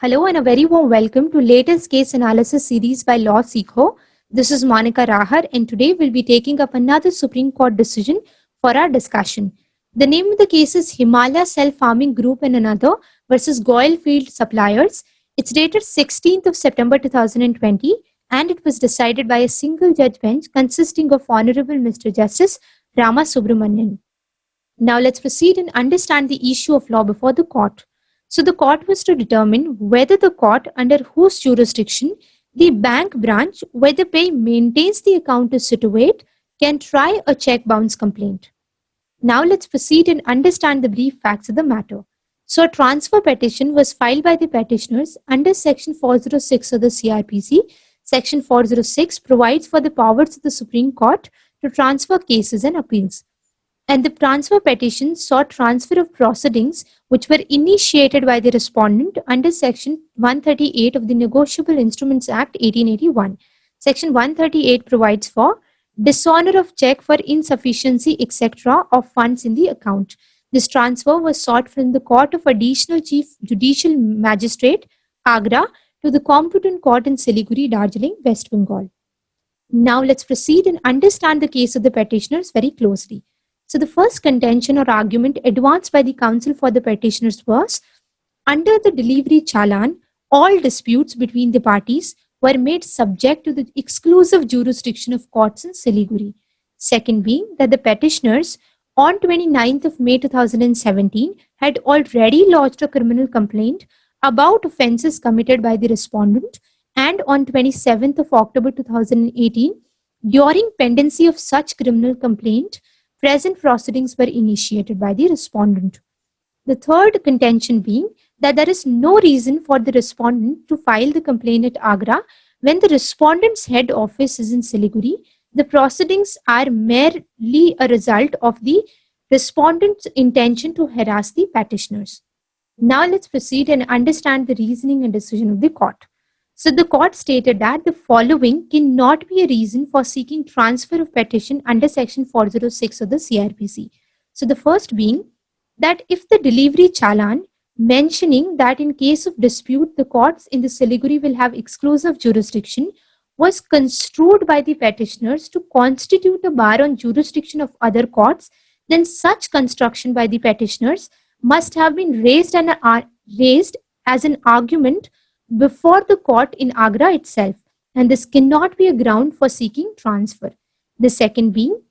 Hello and a very warm welcome to latest case analysis series by Law Seekho. This is Monica Rahar and today we'll be taking up another Supreme Court decision for our discussion. The name of the case is Himalaya Self-Farming Group and Another versus Goyle Field Suppliers. It's dated 16th of September 2020 and it was decided by a single judge bench consisting of Honorable Mr. Justice Rama Subramanian. Now let's proceed and understand the issue of law before the court. So the court was to determine whether the court under whose jurisdiction the bank branch where the pay maintains the account is situate can try a check bounce complaint. Now let's proceed and understand the brief facts of the matter. So a transfer petition was filed by the petitioners under section 406 of the CRPC. Section 406 provides for the powers of the Supreme Court to transfer cases and appeals. And the transfer petition sought transfer of proceedings which were initiated by the respondent under Section 138 of the Negotiable Instruments Act 1881. Section 138 provides for dishonor of check for insufficiency, etc. of funds in the account. This transfer was sought from the Court of Additional Chief Judicial Magistrate, Agra, to the competent court in Siliguri, Darjeeling, West Bengal. Now let's proceed and understand the case of the petitioners very closely. So the first contention or argument advanced by the counsel for the petitioners was, under the delivery challan, all disputes between the parties were made subject to the exclusive jurisdiction of courts in Siliguri. Second being that the petitioners on 29th of May 2017 had already lodged a criminal complaint about offences committed by the respondent, and on 27th of October 2018, during pendency of such criminal complaint, present proceedings were initiated by the respondent. The third contention being that there is no reason for the respondent to file the complaint at Agra when the respondent's head office is in Siliguri. The proceedings are merely a result of the respondent's intention to harass the petitioners. Now let's proceed and understand the reasoning and decision of the court. So the court stated that the following cannot be a reason for seeking transfer of petition under section 406 of the CRPC. So the first being that if the delivery challan mentioning that in case of dispute the courts in the Siliguri will have exclusive jurisdiction was construed by the petitioners to constitute a bar on jurisdiction of other courts, then such construction by the petitioners must have been raised as an argument before the court in Agra itself, and this cannot be a ground for seeking transfer. The second being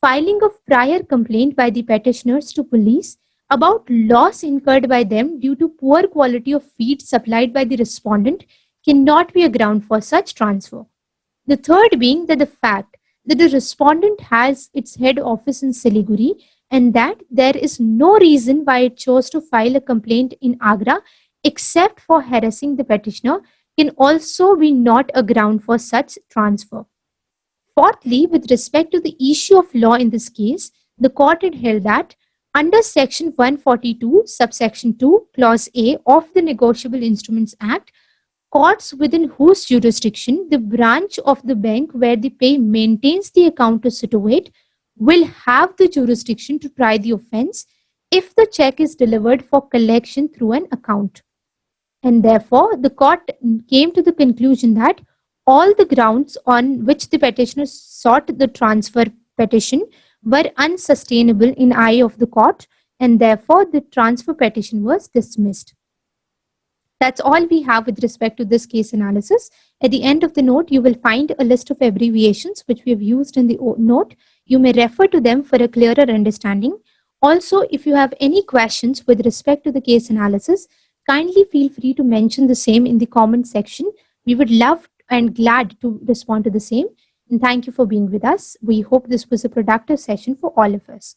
filing of prior complaint by the petitioners to police about loss incurred by them due to poor quality of feed supplied by the respondent cannot be a ground for such transfer. The third being that the fact that the respondent has its head office in Siliguri and that there is no reason why it chose to file a complaint in Agra except for harassing the petitioner can also be not a ground for such transfer. Fourthly, with respect to the issue of law in this case, the court had held that under section 142 subsection 2 clause A of the Negotiable Instruments Act, courts within whose jurisdiction the branch of the bank where the pay maintains the account is situate will have the jurisdiction to try the offence if the check is delivered for collection through an account. And therefore, the court came to the conclusion that all the grounds on which the petitioners sought the transfer petition were unsustainable in eye of the court, and therefore the transfer petition was dismissed. That's all we have with respect to this case analysis. At the end of the note, you will find a list of abbreviations which we have used in the note. You may refer to them for a clearer understanding. Also, if you have any questions with respect to the case analysis, kindly feel free to mention the same in the comment section. We would love and glad to respond to the same. And thank you for being with us. We hope this was a productive session for all of us.